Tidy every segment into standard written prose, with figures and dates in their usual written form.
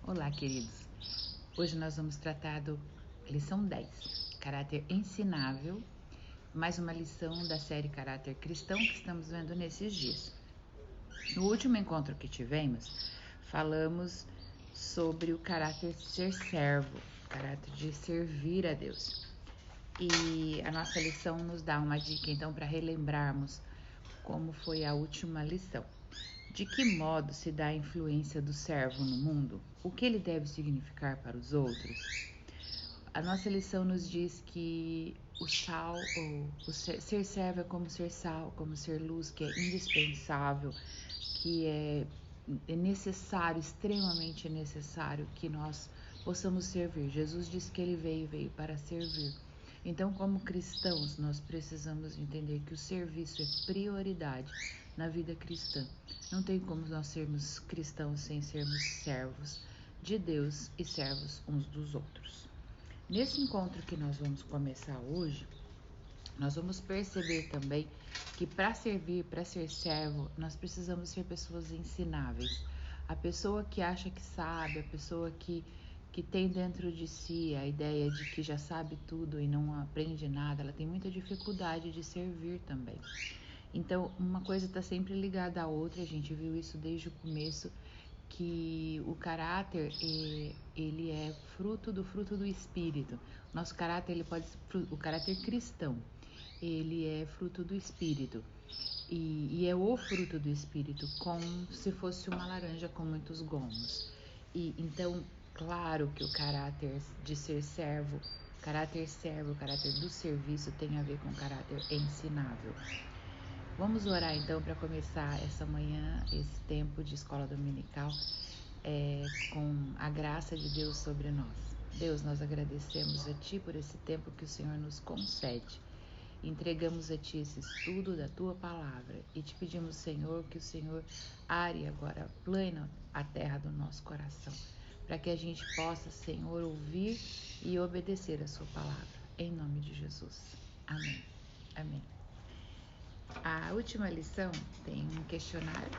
Olá, queridos. Hoje nós vamos tratar do lição 10, caráter ensinável, mais uma lição da série Caráter Cristão que estamos vendo nesses dias. No último encontro que tivemos, falamos sobre o caráter ser servo, o caráter de servir a Deus. E a nossa lição nos dá uma dica, então, para relembrarmos como foi a última lição. De que modo se dá a influência do servo no mundo? O que ele deve significar para os outros? A nossa lição nos diz que o sal, ou ser servo é como ser sal, como ser luz, que é indispensável, que é necessário, extremamente necessário que nós possamos servir. Jesus disse que ele veio para servir. Então, como cristãos, nós precisamos entender que o serviço é prioridade na vida cristã. Não tem como nós sermos cristãos sem sermos servos de Deus e servos uns dos outros. Nesse encontro que nós vamos começar hoje, nós vamos perceber também que para servir, para ser servo, nós precisamos ser pessoas ensináveis. A pessoa que acha que sabe, a pessoa que tem dentro de si a ideia de que já sabe tudo e não aprende nada, ela tem muita dificuldade de servir também. Então, uma coisa está sempre ligada à outra, a gente viu isso desde o começo, que o caráter, ele é fruto do Espírito. Nosso caráter, ele pode ser, o caráter cristão, ele é fruto do Espírito. E é o fruto do Espírito, como se fosse uma laranja com muitos gomos. E então, claro que o caráter de ser servo, o caráter do serviço tem a ver com o caráter ensinável. Vamos orar então para começar essa manhã, esse tempo de escola dominical, com a graça de Deus sobre nós. Deus, nós agradecemos a Ti por esse tempo que o Senhor nos concede. Entregamos a Ti esse estudo da Tua Palavra e te pedimos, Senhor, que o Senhor are agora, plena a terra do nosso coração, para que a gente possa, Senhor, ouvir e obedecer a Sua Palavra. Em nome de Jesus. Amém. Amém. A última lição tem um questionário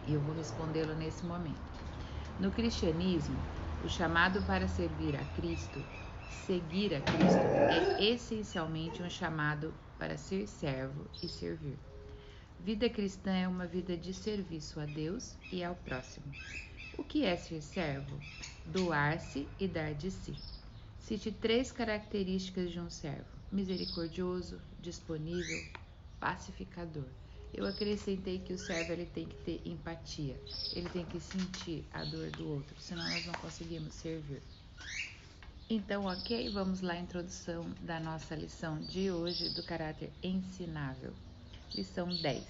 e eu vou respondê-lo nesse momento. No cristianismo, o chamado para servir a Cristo, seguir a Cristo, é essencialmente um chamado para ser servo e servir. Vida cristã é uma vida de serviço a Deus e ao próximo. O que é ser servo? Doar-se e dar de si. Cite 3 características de um servo: misericordioso, disponível, pacificador. Eu acrescentei que o servo ele tem que ter empatia, ele tem que sentir a dor do outro, senão nós não conseguimos servir. Então, ok, vamos lá à introdução da nossa lição de hoje do caráter ensinável. Lição 10.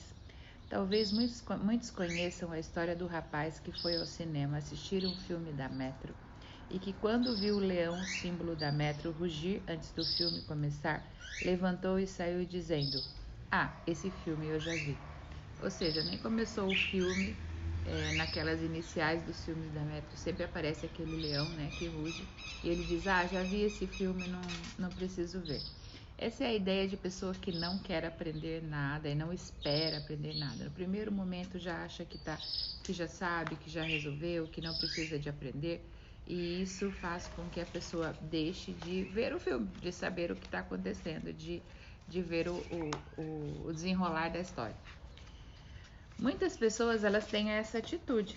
Talvez muitos conheçam a história do rapaz que foi ao cinema assistir um filme da Metro e que, quando viu o leão, símbolo da Metro, rugir antes do filme começar, levantou e saiu dizendo: "Ah, esse filme eu já vi." Ou seja, nem começou o filme, naquelas iniciais dos filmes da Metro, sempre aparece aquele leão, né, que ruge, e ele diz: "Ah, já vi esse filme, não preciso ver." Essa é a ideia de pessoa que não quer aprender nada e não espera aprender nada. No primeiro momento já acha que já sabe, que já resolveu, que não precisa de aprender. E isso faz com que a pessoa deixe de ver o filme, de saber o que está acontecendo, de ver o desenrolar da história. Muitas pessoas elas têm essa atitude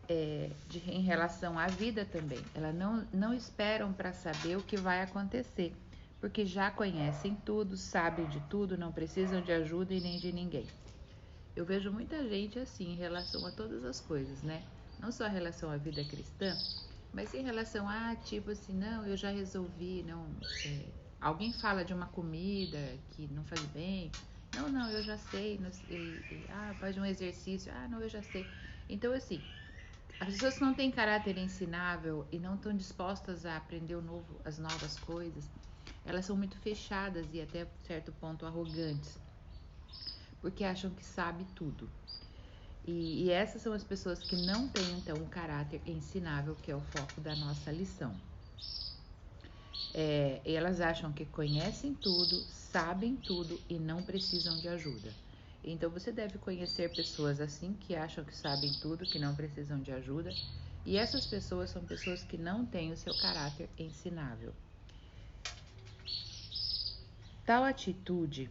em relação à vida também. Elas não esperam para saber o que vai acontecer, porque já conhecem tudo, sabem de tudo, não precisam de ajuda e nem de ninguém. Eu vejo muita gente assim em relação a todas as coisas, né? Não só em relação à vida cristã, mas em relação a, tipo assim, não, eu já resolvi, não. Alguém fala de uma comida que não faz bem, não, eu já sei, faz um exercício, não, eu já sei. Então, assim, as pessoas que não têm caráter ensinável e não estão dispostas a aprender as novas coisas, elas são muito fechadas e até certo ponto arrogantes, porque acham que sabe tudo. E essas são as pessoas que não têm, então, um caráter ensinável, que é o foco da nossa lição. Elas acham que conhecem tudo, sabem tudo e não precisam de ajuda. Então você deve conhecer pessoas assim, que acham que sabem tudo, que não precisam de ajuda, e essas pessoas são pessoas que não têm o seu caráter ensinável. Tal atitude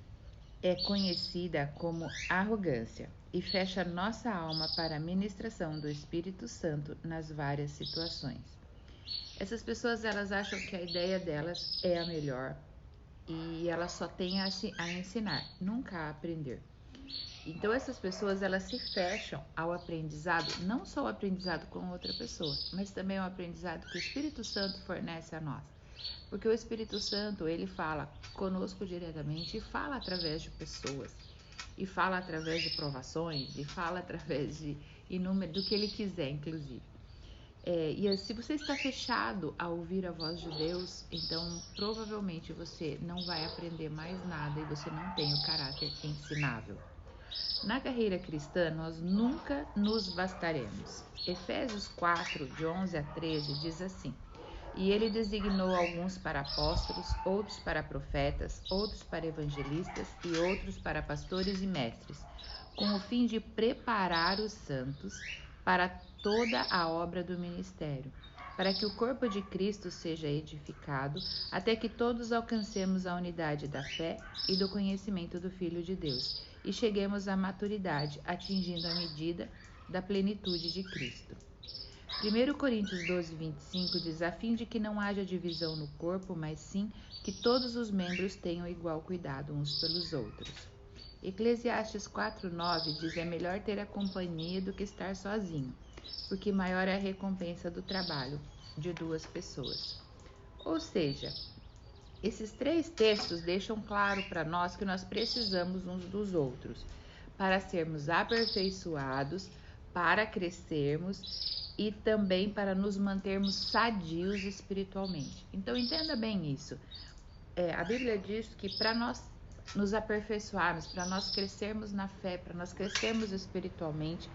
é conhecida como arrogância e fecha nossa alma para a ministração do Espírito Santo nas várias situações. Essas pessoas, elas acham que a ideia delas é a melhor e elas só têm a ensinar, nunca a aprender. Então essas pessoas, elas se fecham ao aprendizado, não só o aprendizado com outra pessoa, mas também o aprendizado que o Espírito Santo fornece a nós. Porque o Espírito Santo, ele fala conosco diretamente e fala através de pessoas, e fala através de provações, e fala através de inúmero, do que ele quiser, inclusive. E se você está fechado a ouvir a voz de Deus, então provavelmente você não vai aprender mais nada e você não tem o caráter ensinável. Na carreira cristã, nós nunca nos bastaremos. Efésios 4, de 11 a 13, diz assim: E ele designou alguns para apóstolos, outros para profetas, outros para evangelistas e outros para pastores e mestres, com o fim de preparar os santos para toda a obra do ministério, para que o corpo de Cristo seja edificado, até que todos alcancemos a unidade da fé e do conhecimento do Filho de Deus, e cheguemos à maturidade, atingindo a medida da plenitude de Cristo. 1 Coríntios 12, 25 diz: a fim de que não haja divisão no corpo, mas sim que todos os membros tenham igual cuidado uns pelos outros. Eclesiastes 4, 9 diz: é melhor ter a companhia do que estar sozinho, porque maior é a recompensa do trabalho de duas pessoas. Ou seja, esses três textos deixam claro para nós que nós precisamos uns dos outros para sermos aperfeiçoados, para crescermos e também para nos mantermos sadios espiritualmente. Então entenda bem isso. A Bíblia diz que para nós nos aperfeiçoarmos, para nós crescermos na fé, para nós crescermos espiritualmente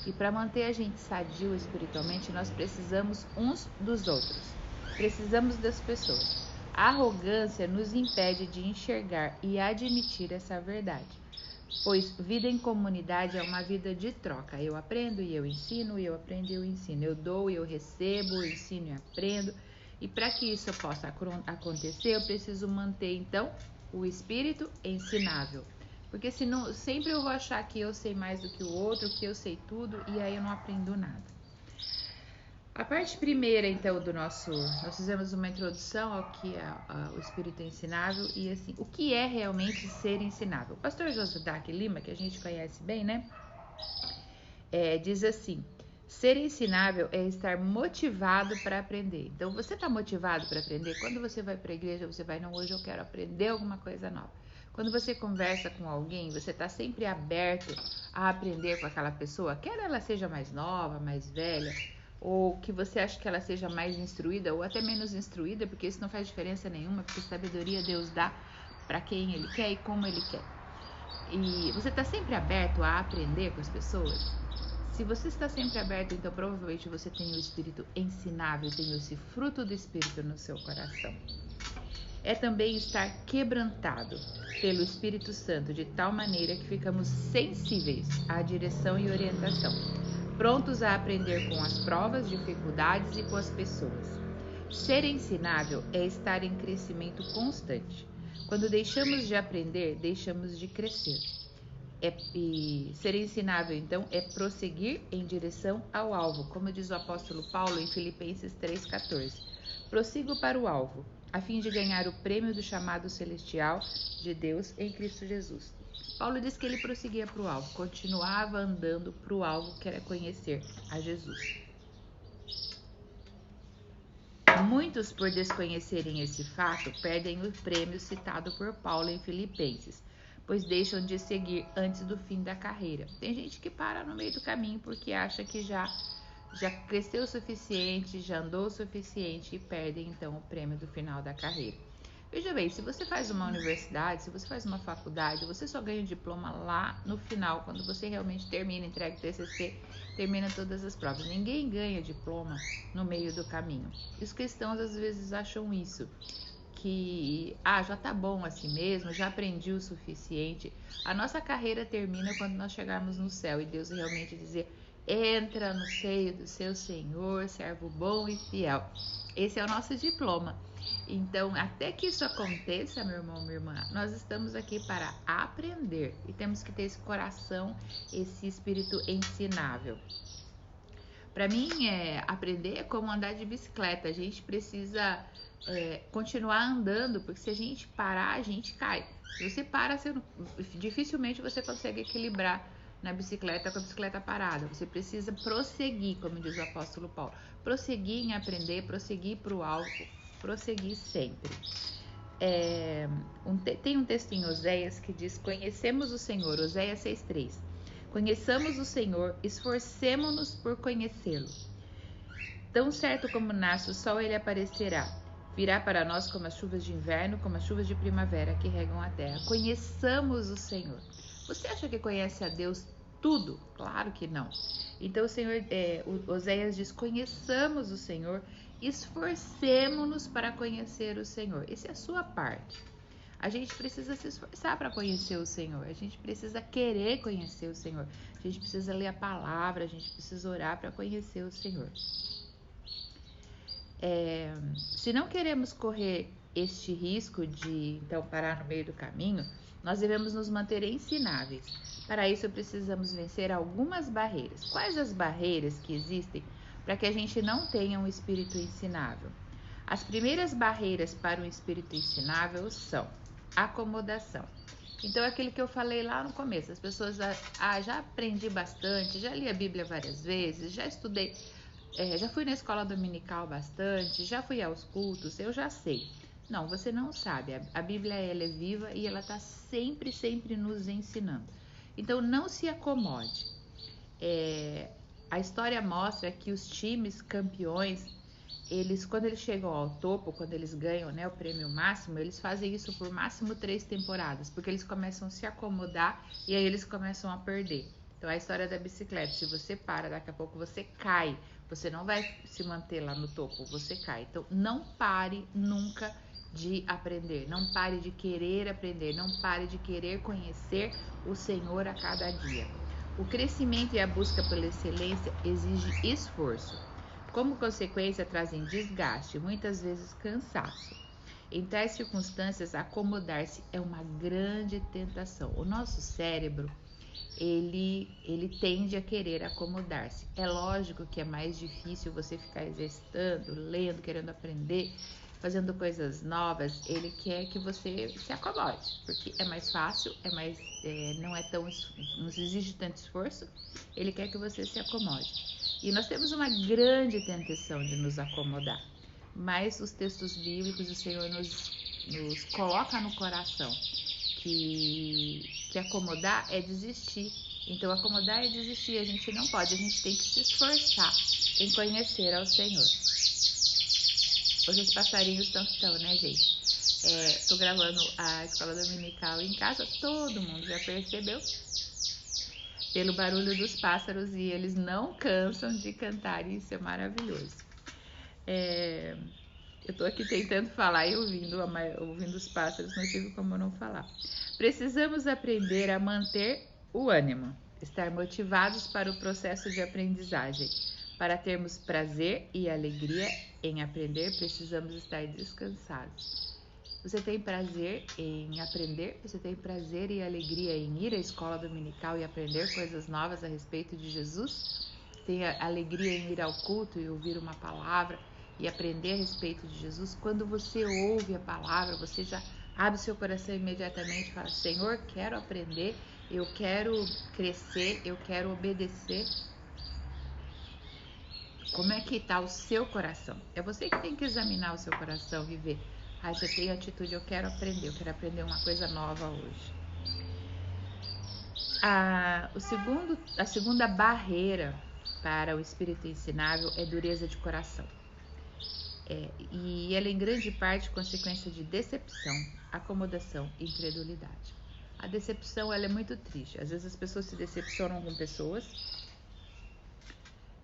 e para manter a gente sadio espiritualmente, nós precisamos uns dos outros, precisamos das pessoas. A arrogância nos impede de enxergar e admitir essa verdade, pois vida em comunidade é uma vida de troca. Eu aprendo e eu ensino, eu aprendo e eu ensino, eu dou e eu recebo, eu ensino e aprendo. E para que isso possa acontecer, eu preciso manter então o espírito ensinável, porque senão sempre eu vou achar que eu sei mais do que o outro, que eu sei tudo, e aí eu não aprendo nada. A parte primeira, então, nós fizemos uma introdução ao que é o espírito ensinável e, assim, o que é realmente ser ensinável. O pastor Josudac Lima, que a gente conhece bem, né, diz assim: ser ensinável é estar motivado para aprender. Então, você está motivado para aprender? Quando você vai para a igreja, você vai, não, hoje eu quero aprender alguma coisa nova. Quando você conversa com alguém, você está sempre aberto a aprender com aquela pessoa, quer ela seja mais nova, mais velha, ou que você acha que ela seja mais instruída ou até menos instruída, porque isso não faz diferença nenhuma, porque sabedoria Deus dá para quem Ele quer e como Ele quer. E você está sempre aberto a aprender com as pessoas? Se você está sempre aberto, então provavelmente você tem o espírito ensinável, tem esse fruto do espírito no seu coração. É também estar quebrantado pelo Espírito Santo, de tal maneira que ficamos sensíveis à direção e orientação, prontos a aprender com as provas, dificuldades e com as pessoas. Ser ensinável é estar em crescimento constante. Quando deixamos de aprender, deixamos de crescer. E ser ensinável, então, é prosseguir em direção ao alvo, como diz o apóstolo Paulo em Filipenses 3,14. Prossigo para o alvo, a fim de ganhar o prêmio do chamado celestial de Deus em Cristo Jesus. Paulo diz que ele prosseguia para o alvo, continuava andando para o alvo, que era conhecer a Jesus. Muitos, por desconhecerem esse fato, perdem o prêmio citado por Paulo em Filipenses, pois deixam de seguir antes do fim da carreira. Tem gente que para no meio do caminho porque acha que já cresceu o suficiente, já andou o suficiente e perdem então o prêmio do final da carreira. Veja bem, se você faz uma universidade, se você faz uma faculdade, você só ganha o diploma lá no final, quando você realmente termina, entrega o TCC, termina todas as provas. Ninguém ganha diploma no meio do caminho. Os cristãos às vezes acham isso, que já tá bom assim mesmo, já aprendi o suficiente. A nossa carreira termina quando nós chegarmos no céu e Deus realmente dizer: entra no seio do seu Senhor, servo bom e fiel. Esse é o nosso diploma. Então, até que isso aconteça, meu irmão, minha irmã, nós estamos aqui para aprender e temos que ter esse coração, esse espírito ensinável. Para mim, aprender é como andar de bicicleta. A gente precisa continuar andando, porque se a gente parar, a gente cai. Se você para, dificilmente você consegue equilibrar na bicicleta com a bicicleta parada. Você precisa prosseguir, como diz o apóstolo Paulo. Prosseguir em aprender, prosseguir para o alto, prosseguir sempre. Tem um texto em Oséias que diz: conhecemos o Senhor, Oséias 6,3. Conheçamos o Senhor, esforcemo-nos por conhecê-lo. Tão certo como nasce o sol, ele aparecerá. Virá para nós como as chuvas de inverno, como as chuvas de primavera que regam a terra. Conheçamos o Senhor. Você acha que conhece a Deus tudo? Claro que não. Então o Senhor, Oséias diz: conheçamos o Senhor, esforcemo-nos para conhecer o Senhor. Essa é a sua parte. A gente precisa se esforçar para conhecer o Senhor. A gente precisa querer conhecer o Senhor. A gente precisa ler a palavra. A gente precisa orar para conhecer o Senhor. Se não queremos correr este risco de então parar no meio do caminho, nós devemos nos manter ensináveis. Para isso precisamos vencer algumas barreiras. Quais as barreiras que existem para que a gente não tenha um espírito ensinável? As primeiras barreiras para um espírito ensinável são acomodação. Então, aquilo que eu falei lá no começo, as pessoas já aprendi bastante, já li a Bíblia várias vezes, já estudei, já fui na escola dominical bastante, já fui aos cultos, eu já sei. Não, você não sabe. A Bíblia ela é viva e ela está sempre, sempre nos ensinando. Então, não se acomode. A história mostra que os times campeões, quando eles chegam ao topo, quando eles ganham, né, o prêmio máximo, eles fazem isso por máximo 3 temporadas, porque eles começam a se acomodar e aí eles começam a perder. Então, a história da bicicleta, se você para, daqui a pouco você cai, você não vai se manter lá no topo, você cai. Então, não pare nunca de aprender, não pare de querer aprender, não pare de querer conhecer o Senhor a cada dia. O crescimento e a busca pela excelência exige esforço. Como consequência, trazem desgaste, muitas vezes cansaço. Em tais circunstâncias, acomodar-se é uma grande tentação. O nosso cérebro, ele tende a querer acomodar-se. É lógico que é mais difícil você ficar exercitando, lendo, querendo aprender, fazendo coisas novas. Ele quer que você se acomode, porque é mais fácil, não exige tanto esforço. Ele quer que você se acomode. E nós temos uma grande tentação de nos acomodar, mas os textos bíblicos, o Senhor nos coloca no coração que acomodar é desistir. Então, acomodar é desistir, a gente não pode, a gente tem que se esforçar em conhecer ao Senhor. Hoje os passarinhos estão, né, gente? Tô gravando a escola dominical em casa, todo mundo já percebeu pelo barulho dos pássaros e eles não cansam de cantar e isso é maravilhoso. Eu tô aqui tentando falar e ouvindo os pássaros, não tive como não falar. Precisamos aprender a manter o ânimo, estar motivados para o processo de aprendizagem. Para termos prazer e alegria em aprender, precisamos estar descansados. Você tem prazer em aprender? Você tem prazer e alegria em ir à escola dominical e aprender coisas novas a respeito de Jesus? Tem alegria em ir ao culto e ouvir uma palavra e aprender a respeito de Jesus? Quando você ouve a palavra, você já abre seu coração imediatamente e fala: Senhor, quero aprender, eu quero crescer, eu quero obedecer. Como é que está o seu coração? É você que tem que examinar o seu coração e ver. Você tem atitude, eu quero aprender uma coisa nova hoje. A segunda barreira para o espírito ensinável é dureza de coração. E ela é em grande parte consequência de decepção, acomodação e incredulidade. A decepção ela é muito triste. Às vezes as pessoas se decepcionam com pessoas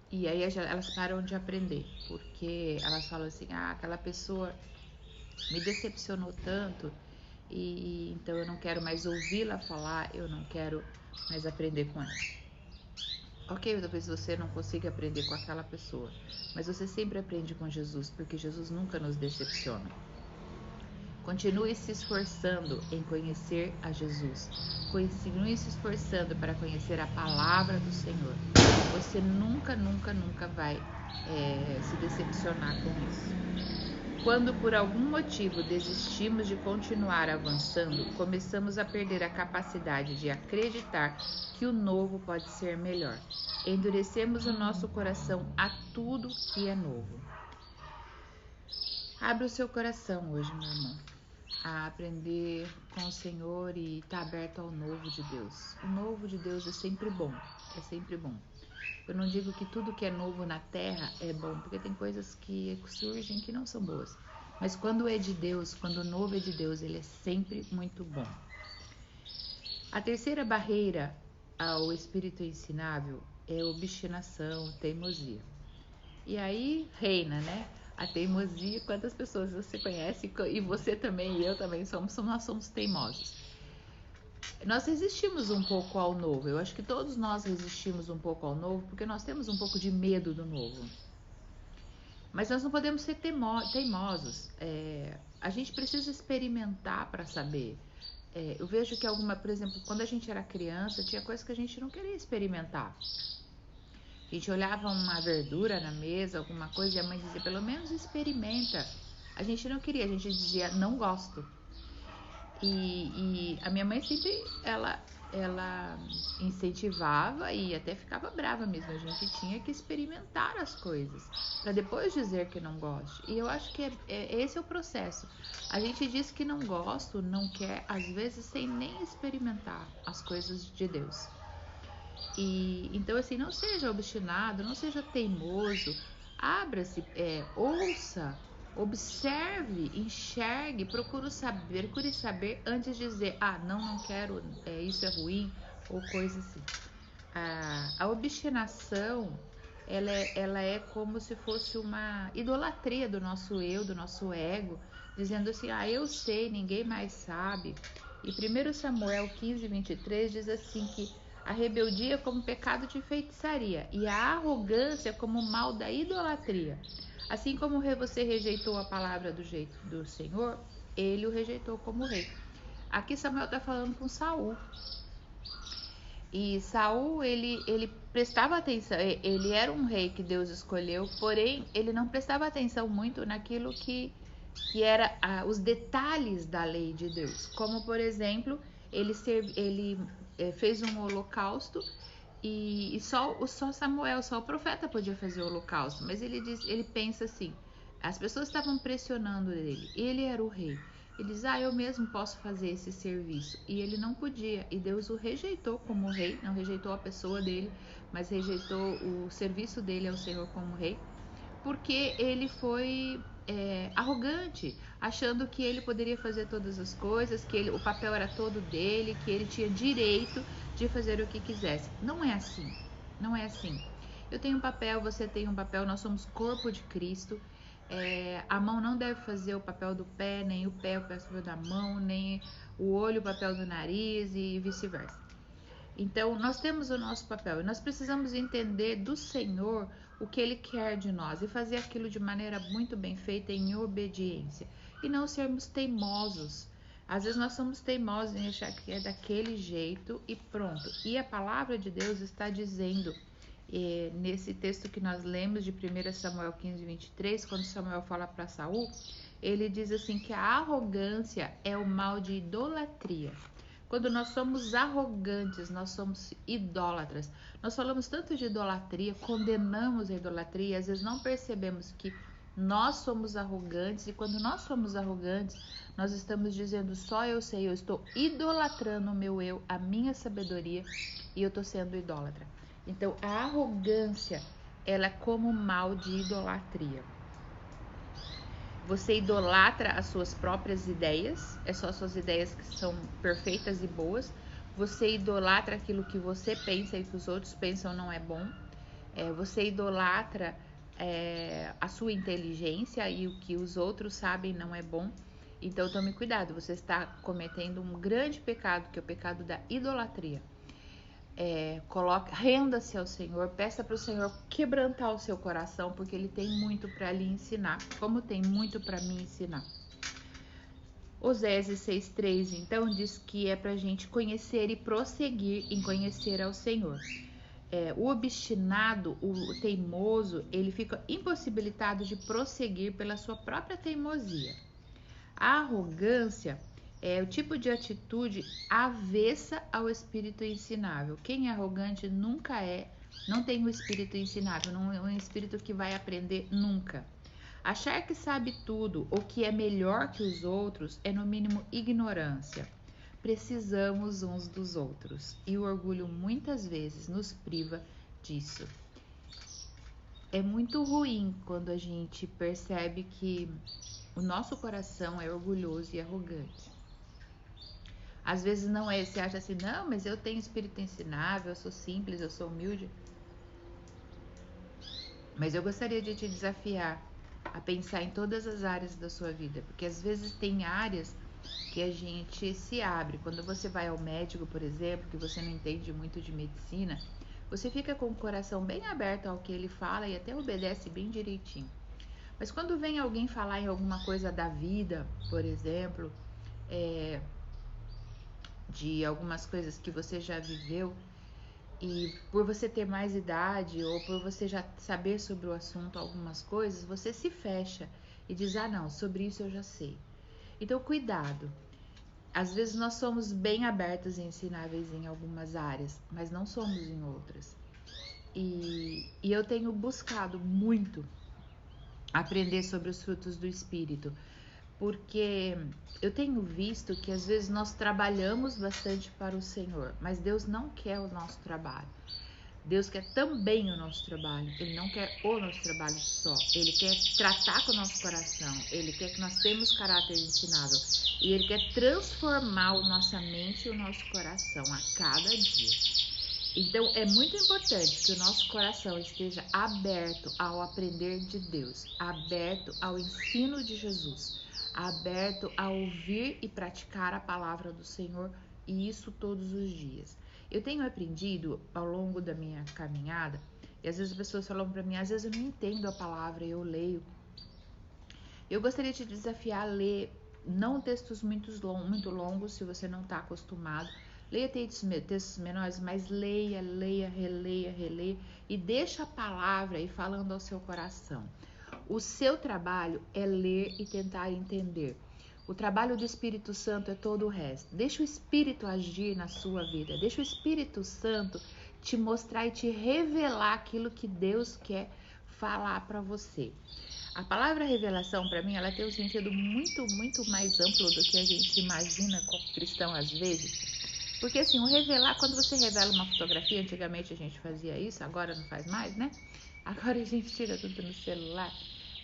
e aí elas param de aprender, porque elas falam assim: aquela pessoa me decepcionou tanto, e então eu não quero mais ouvi-la falar, eu não quero mais aprender com ela. Ok, talvez você não consiga aprender com aquela pessoa, mas você sempre aprende com Jesus, porque Jesus nunca nos decepciona. Continue se esforçando em conhecer a Jesus. Continue se esforçando para conhecer a palavra do Senhor. Você nunca vai se decepcionar com isso. Quando por algum motivo desistimos de continuar avançando, começamos a perder a capacidade de acreditar que o novo pode ser melhor. Endurecemos o nosso coração a tudo que é novo. Abra o seu coração hoje, meu irmão, a aprender com o Senhor e estar aberto ao novo de Deus. O novo de Deus é sempre bom, é sempre bom. Eu não digo que tudo que é novo na terra é bom, porque tem coisas que surgem que não são boas. Mas quando é de Deus, quando o novo é de Deus, ele é sempre muito bom. A terceira barreira ao espírito ensinável é obstinação, teimosia. E aí reina, né? A teimosia. Quantas pessoas você conhece, e você também, e eu também nós somos teimosos. Nós resistimos um pouco ao novo. Eu acho que todos nós resistimos um pouco ao novo, porque nós temos um pouco de medo do novo. Mas nós não podemos ser teimosos. A gente precisa experimentar para saber. Eu vejo que por exemplo, quando a gente era criança, tinha coisas que a gente não queria experimentar. A gente olhava uma verdura na mesa, alguma coisa, e a mãe dizia, pelo menos experimenta. A gente não queria, a gente dizia, não gosto. E a minha mãe sempre, ela incentivava e até ficava brava mesmo. A gente tinha que experimentar as coisas, para depois dizer que não goste. E eu acho que esse é o processo. A gente diz que não gosta, não quer, às vezes sem nem experimentar as coisas de Deus. E então assim, não seja obstinado, não seja teimoso, abra-se, ouça, observe, enxergue, procure saber antes de dizer, não quero, isso é ruim, ou coisa assim. A obstinação, ela é como se fosse uma idolatria do nosso eu, do nosso ego, dizendo assim, eu sei, ninguém mais sabe. E 1 Samuel 15:23 diz assim que a rebeldia como pecado de feitiçaria e a arrogância como mal da idolatria. Assim como você rejeitou a palavra do Senhor, ele o rejeitou como rei. Aqui Samuel está falando com Saul. E Saul, ele prestava atenção, ele era um rei que Deus escolheu, porém ele não prestava atenção muito naquilo que era os detalhes da lei de Deus. Como, por exemplo, ele fez um holocausto e só Samuel, só o profeta podia fazer o holocausto. Mas ele pensa assim, as pessoas estavam pressionando ele era o rei. Ele diz, eu mesmo posso fazer esse serviço. E ele não podia. E Deus o rejeitou como rei. Não rejeitou a pessoa dele, mas rejeitou o serviço dele ao Senhor como rei. Porque ele foi arrogante, achando que ele poderia fazer todas as coisas, que o papel era todo dele, que ele tinha direito de fazer o que quisesse. Não é assim. Não é assim. Eu tenho um papel, você tem um papel, nós somos corpo de Cristo. A mão não deve fazer o papel do pé, nem o pé o papel da mão, nem o olho o papel do nariz e vice-versa. Então, nós temos o nosso papel e nós precisamos entender do Senhor o que Ele quer de nós e fazer aquilo de maneira muito bem feita, em obediência, e não sermos teimosos. Às vezes nós somos teimosos em achar que é daquele jeito e pronto. E a palavra de Deus está dizendo, nesse texto que nós lemos de 1 Samuel 15:23, quando Samuel fala para Saul, ele diz assim que a arrogância é o mal de idolatria. Quando nós somos arrogantes, nós somos idólatras. Nós falamos tanto de idolatria, condenamos a idolatria, às vezes não percebemos que nós somos arrogantes, e quando nós somos arrogantes, nós estamos dizendo só eu sei, eu estou idolatrando o meu eu, a minha sabedoria, e eu estou sendo idólatra. Então, a arrogância, ela é como mal de idolatria. Você idolatra as suas próprias ideias, é só suas ideias que são perfeitas e boas. Você idolatra aquilo que você pensa e que os outros pensam não é bom. Você idolatra a sua inteligência e o que os outros sabem não é bom. Então tome cuidado, você está cometendo um grande pecado, que é o pecado da idolatria. Renda-se ao Senhor, peça para o Senhor quebrantar o seu coração, porque Ele tem muito para lhe ensinar, como tem muito para me ensinar. Oséias 6,3, então, diz que é para a gente conhecer e prosseguir em conhecer ao Senhor. O obstinado, o teimoso, ele fica impossibilitado de prosseguir pela sua própria teimosia. A arrogância é o tipo de atitude avessa ao espírito ensinável. Quem é arrogante não tem o espírito ensinável, não é um espírito que vai aprender nunca. Achar que sabe tudo ou que é melhor que os outros é no mínimo ignorância. Precisamos uns dos outros e o orgulho muitas vezes nos priva disso. É muito ruim quando a gente percebe que o nosso coração é orgulhoso e arrogante. Às vezes não é, você acha assim, não, mas eu tenho espírito ensinável, eu sou simples, eu sou humilde. Mas eu gostaria de te desafiar a pensar em todas as áreas da sua vida, porque às vezes tem áreas que a gente se abre. Quando você vai ao médico, por exemplo, que você não entende muito de medicina, você fica com o coração bem aberto ao que ele fala e até obedece bem direitinho. Mas quando vem alguém falar em alguma coisa da vida, por exemplo, de algumas coisas que você já viveu, e por você ter mais idade ou por você já saber sobre o assunto algumas coisas, você se fecha e diz, não, sobre isso eu já sei. Então, cuidado. Às vezes nós somos bem abertos e ensináveis em algumas áreas, mas não somos em outras. E eu tenho buscado muito aprender sobre os frutos do Espírito, porque eu tenho visto que às vezes nós trabalhamos bastante para o Senhor, mas Deus não quer o nosso trabalho. Deus quer também o nosso trabalho. Ele não quer o nosso trabalho só. Ele quer tratar com o nosso coração. Ele quer que nós tenhamos caráter ensinável. E Ele quer transformar a nossa mente e o nosso coração a cada dia. Então, é muito importante que o nosso coração esteja aberto ao aprender de Deus, aberto ao ensino de Jesus, aberto a ouvir e praticar a palavra do Senhor, e isso todos os dias. Eu tenho aprendido ao longo da minha caminhada, e às vezes as pessoas falam para mim, às vezes eu não entendo a palavra, eu leio. Eu gostaria de te desafiar a ler, não textos muito longos, se você não está acostumado. Leia textos menores, mas leia, releia e deixa a palavra ir falando ao seu coração. O seu trabalho é ler e tentar entender. O trabalho do Espírito Santo é todo o resto. Deixa o Espírito agir na sua vida. Deixa o Espírito Santo te mostrar e te revelar aquilo que Deus quer falar para você. A palavra revelação, para mim, ela tem um sentido muito mais amplo do que a gente imagina como cristão às vezes. Porque assim, o revelar, quando você revela uma fotografia, antigamente a gente fazia isso, agora não faz mais, né? Agora a gente tira tudo no celular.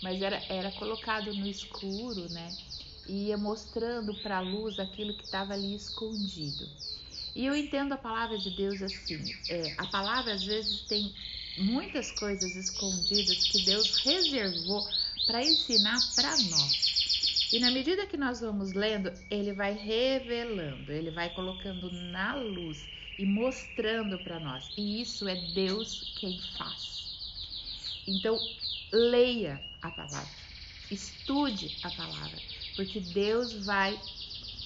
Mas era colocado no escuro, né? E ia mostrando para a luz aquilo que estava ali escondido. E eu entendo a palavra de Deus assim. A palavra às vezes tem muitas coisas escondidas que Deus reservou para ensinar para nós. E na medida que nós vamos lendo, ele vai revelando, ele vai colocando na luz e mostrando para nós. E isso é Deus quem faz. Então, leia a palavra, estude a palavra, porque Deus vai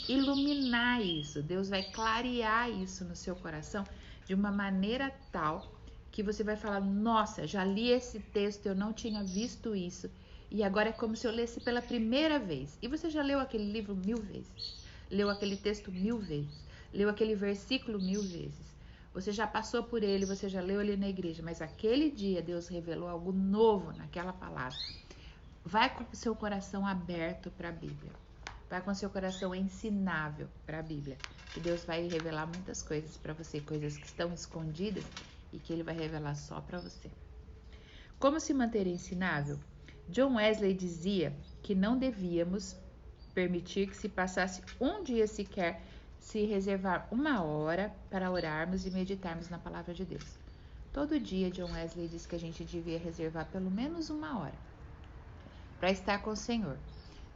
iluminar isso, Deus vai clarear isso no seu coração de uma maneira tal que você vai falar, nossa, já li esse texto, eu não tinha visto isso, e agora é como se eu lesse pela primeira vez. E você já leu aquele livro 1000 vezes, leu aquele texto 1000 vezes, leu aquele versículo 1000 vezes. Você já passou por ele, você já leu ele na igreja, mas aquele dia Deus revelou algo novo naquela palavra. Vai com o seu coração aberto para a Bíblia. Vai com o seu coração ensinável para a Bíblia. Que Deus vai revelar muitas coisas para você, coisas que estão escondidas e que Ele vai revelar só para você. Como se manter ensinável? John Wesley dizia que não devíamos permitir que se passasse um dia sequer se reservar 1 hora para orarmos e meditarmos na palavra de Deus. Todo dia, John Wesley diz que a gente devia reservar pelo menos 1 hora para estar com o Senhor.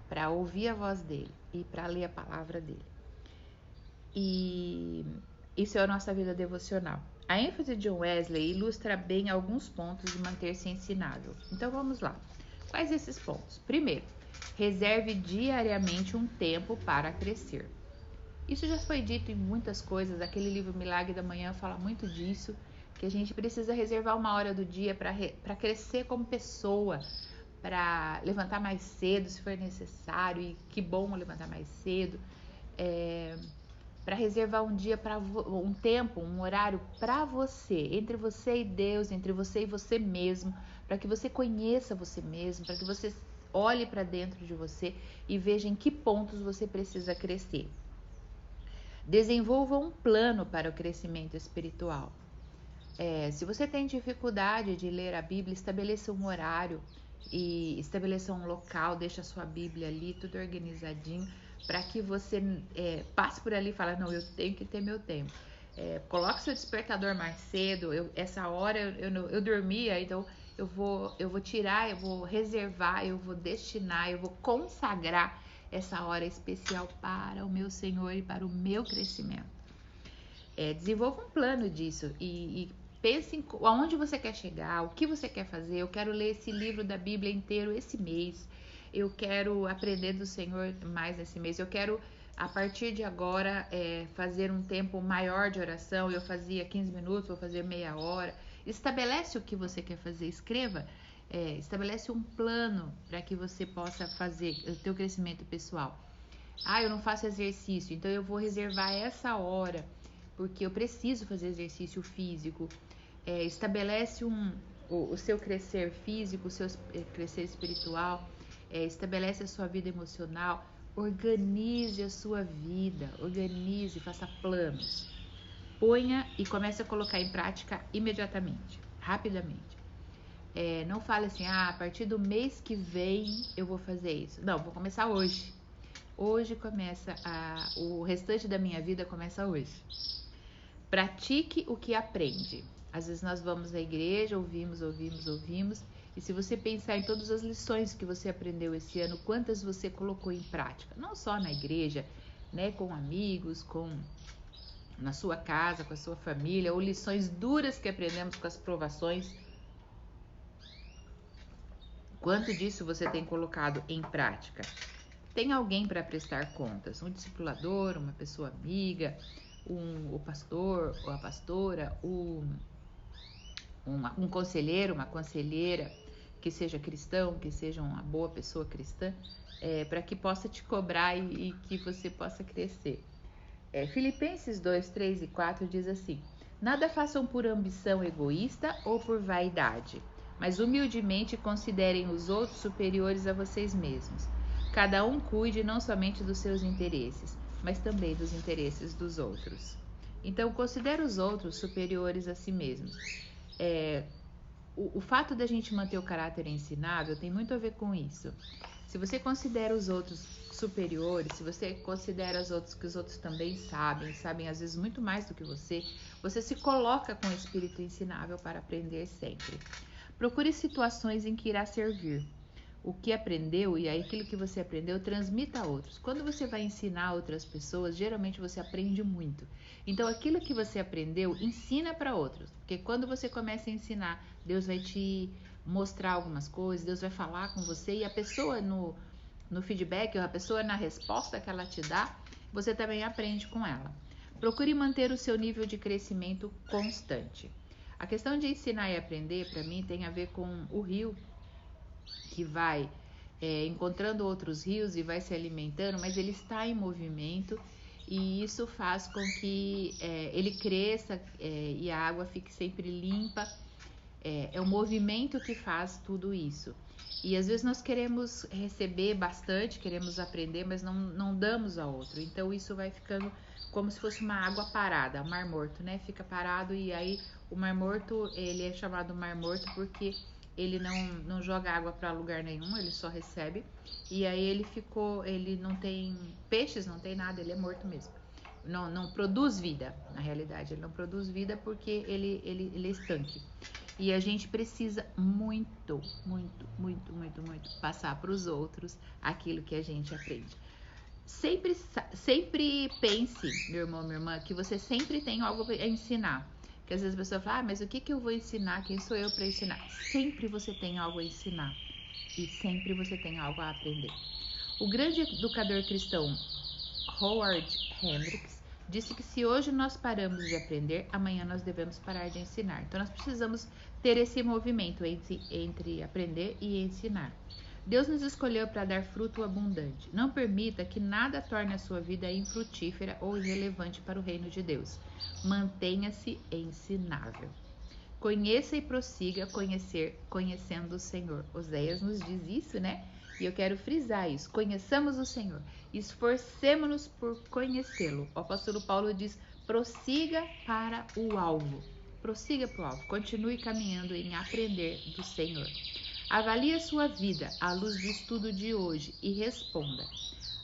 para ouvir a voz dele e para ler a palavra dele. E isso é a nossa vida devocional. A ênfase de John Wesley ilustra bem alguns pontos de manter-se ensinável. Então vamos lá. Quais esses pontos? Primeiro, reserve diariamente um tempo para crescer. Isso já foi dito em muitas coisas. Aquele livro Milagre da Manhã fala muito disso, que a gente precisa reservar uma hora do dia para crescer como pessoa, para levantar mais cedo se for necessário, e que bom levantar mais cedo, para reservar um dia, um tempo, um horário para você, entre você e Deus, entre você e você mesmo, para que você conheça você mesmo, para que você olhe para dentro de você e veja em que pontos você precisa crescer. Desenvolva um plano para o crescimento espiritual. Se você tem dificuldade de ler a Bíblia, estabeleça um horário e estabeleça um local, deixa a sua Bíblia ali, tudo organizadinho, para que você passe por ali e fale, não, eu tenho que ter meu tempo. Coloque seu despertador mais cedo, essa hora eu dormia, então eu vou tirar, eu vou reservar, eu vou destinar, eu vou consagrar essa hora especial para o meu Senhor e para o meu crescimento. Desenvolva um plano disso e pense em aonde você quer chegar, o que você quer fazer. Eu quero ler esse livro da Bíblia inteiro esse mês. Eu quero aprender do Senhor mais nesse mês. Eu quero, a partir de agora, fazer um tempo maior de oração. Eu fazia 15 minutos, vou fazer meia hora. Estabelece o que você quer fazer, escreva. Estabelece um plano para que você possa fazer o teu crescimento pessoal. Eu não faço exercício, então eu vou reservar essa hora, porque eu preciso fazer exercício físico. Estabelece o seu crescer físico, o seu crescer espiritual, estabelece a sua vida emocional, organize a sua vida, organize, faça planos. Ponha e comece a colocar em prática imediatamente, rapidamente. Não fale assim, a partir do mês que vem eu vou fazer isso. Não, vou começar hoje. Hoje começa, o restante da minha vida começa hoje. Pratique o que aprende. Às vezes nós vamos à igreja, ouvimos, e se você pensar em todas as lições que você aprendeu esse ano, quantas você colocou em prática? Não só na igreja, né, com amigos, na sua casa, com a sua família, ou lições duras que aprendemos com as provações. Quanto disso você tem colocado em prática? Tem alguém para prestar contas, um discipulador, uma pessoa amiga, o pastor ou a pastora, um conselheiro, uma conselheira que seja cristão, que seja uma boa pessoa cristã, para que possa te cobrar e que você possa crescer. Filipenses 2, 3 e 4 diz assim: nada façam por ambição egoísta ou por vaidade, mas humildemente considerem os outros superiores a vocês mesmos. Cada um cuide não somente dos seus interesses, mas também dos interesses dos outros. Então, considere os outros superiores a si mesmos. O fato da gente manter o caráter ensinável tem muito a ver com isso. Se você considera os outros superiores, se você considera os outros que os outros também sabem às vezes muito mais do que você se coloca com o espírito ensinável para aprender sempre. Procure situações em que irá servir. O que aprendeu e aquilo que você aprendeu, transmita a outros. Quando você vai ensinar outras pessoas, geralmente você aprende muito. Então, aquilo que você aprendeu, ensina para outros. Porque quando você começa a ensinar, Deus vai te mostrar algumas coisas, Deus vai falar com você e a pessoa no feedback, ou a pessoa na resposta que ela te dá, você também aprende com ela. Procure manter o seu nível de crescimento constante. A questão de ensinar e aprender, para mim, tem a ver com o rio, que vai encontrando outros rios e vai se alimentando, mas ele está em movimento e isso faz com que ele cresça e a água fique sempre limpa. É o movimento que faz tudo isso. E às vezes nós queremos receber bastante, queremos aprender, mas não damos ao outro. Então isso vai ficando como se fosse uma água parada, o Mar Morto, né? Fica parado e aí o Mar Morto, ele é chamado Mar Morto porque ele não joga água para lugar nenhum, ele só recebe. E aí ele não tem peixes, não tem nada, ele é morto mesmo. Não produz vida, na realidade, ele não produz vida porque ele é estanque. E a gente precisa muito passar para os outros aquilo que a gente aprende. Sempre pense, meu irmão, minha irmã, que você sempre tem algo a ensinar. Porque às vezes a pessoa fala, mas o que eu vou ensinar? Quem sou eu para ensinar? Sempre você tem algo a ensinar. E sempre você tem algo a aprender. O grande educador cristão Howard Hendricks disse que se hoje nós paramos de aprender, amanhã nós devemos parar de ensinar. Então nós precisamos ter esse movimento entre aprender e ensinar. Deus nos escolheu para dar fruto abundante. Não permita que nada torne a sua vida infrutífera ou irrelevante para o reino de Deus. Mantenha-se ensinável. Conheça e prossiga conhecendo o Senhor. Oséias nos diz isso, né? E eu quero frisar isso. Conheçamos o Senhor. Esforcemo-nos por conhecê-lo. O apóstolo Paulo diz, prossiga para o alvo. Prossiga para o alvo. Continue caminhando em aprender do Senhor. Avalie a sua vida à luz do estudo de hoje e responda.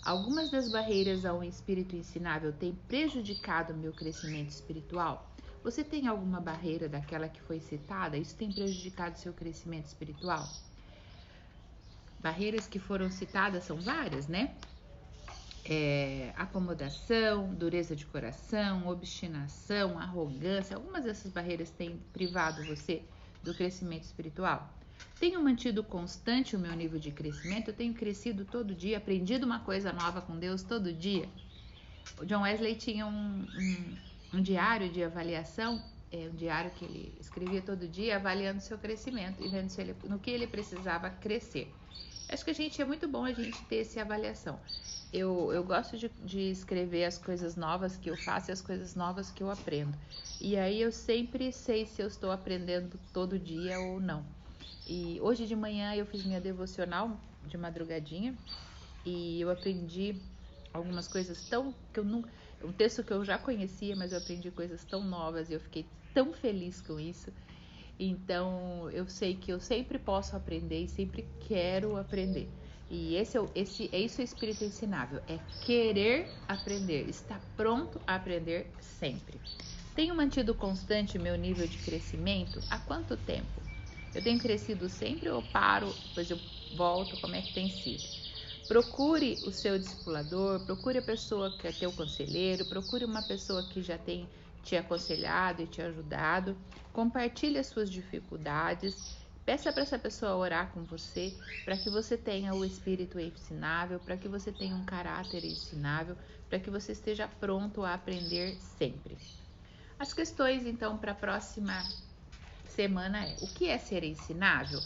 Algumas das barreiras a um espírito ensinável têm prejudicado o meu crescimento espiritual? Você tem alguma barreira daquela que foi citada? Isso tem prejudicado seu crescimento espiritual? Barreiras que foram citadas são várias, né? Acomodação, dureza de coração, obstinação, arrogância. Algumas dessas barreiras têm privado você do crescimento espiritual? Tenho mantido constante o meu nível de crescimento, eu tenho crescido todo dia, aprendido uma coisa nova com Deus todo dia. O John Wesley tinha um diário de avaliação, um diário que ele escrevia todo dia, avaliando seu crescimento e vendo no que ele precisava crescer. Acho que é muito bom a gente ter essa avaliação. Eu gosto de escrever as coisas novas que eu faço e as coisas novas que eu aprendo. E aí eu sempre sei se eu estou aprendendo todo dia ou não. E hoje de manhã eu fiz minha devocional de madrugadinha e eu aprendi algumas coisas um texto que eu já conhecia, mas eu aprendi coisas tão novas e eu fiquei tão feliz com isso. Então eu sei que eu sempre posso aprender e sempre quero aprender. E isso é o espírito ensinável, é querer aprender, estar pronto a aprender sempre. Tenho mantido constante o meu nível de crescimento há quanto tempo? Eu tenho crescido sempre ou paro, depois eu volto, como é que tem sido? Procure o seu discipulador, procure a pessoa que é teu conselheiro, procure uma pessoa que já tem te aconselhado e te ajudado, compartilhe as suas dificuldades, peça para essa pessoa orar com você, para que você tenha o espírito ensinável, para que você tenha um caráter ensinável, para que você esteja pronto a aprender sempre. As questões, então, para a próxima semana é: o que é ser ensinável?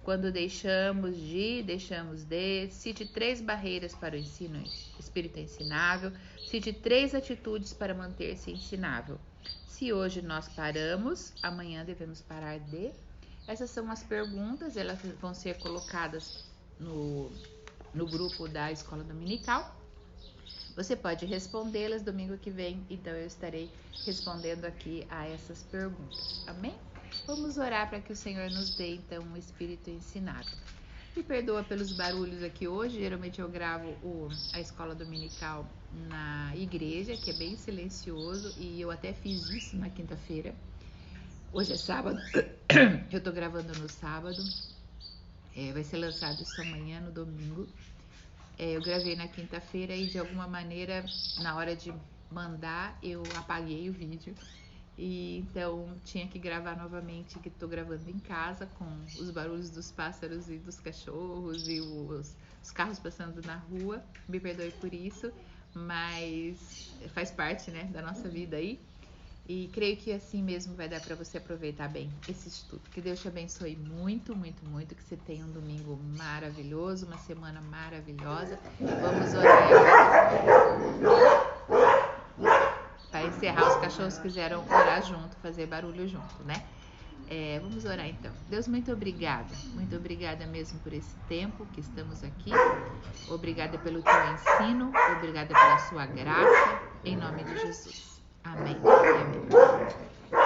Quando deixamos de, cite 3 barreiras para o ensino espírito ensinável, cite 3 atitudes para manter-se ensinável. Se hoje nós paramos, amanhã devemos parar de. Essas são as perguntas, elas vão ser colocadas no grupo da Escola Dominical. Você pode respondê-las domingo que vem, então eu estarei respondendo aqui a essas perguntas. Amém? Vamos orar para que o Senhor nos dê, então, um espírito ensinado. Me perdoa pelos barulhos aqui hoje, geralmente eu gravo a escola dominical na igreja, que é bem silencioso, e eu até fiz isso na quinta-feira. Hoje é sábado, eu tô gravando no sábado, vai ser lançado isso amanhã, no domingo. Eu gravei na quinta-feira e de alguma maneira, na hora de mandar, eu apaguei o vídeo. E então tinha que gravar novamente, que estou gravando em casa com os barulhos dos pássaros e dos cachorros e os carros passando na rua. Me perdoe por isso, mas faz parte, né, da nossa vida aí. E creio que assim mesmo vai dar para você aproveitar bem esse estudo. Que Deus te abençoe muito, muito, muito. Que você tenha um domingo maravilhoso, uma semana maravilhosa. Vamos orar. Para encerrar, os cachorros quiseram orar junto, fazer barulho junto, né? Vamos orar então. Deus, muito obrigada mesmo por esse tempo que estamos aqui. Obrigada pelo teu ensino, obrigada pela sua graça, em nome de Jesus. Amém. Amém.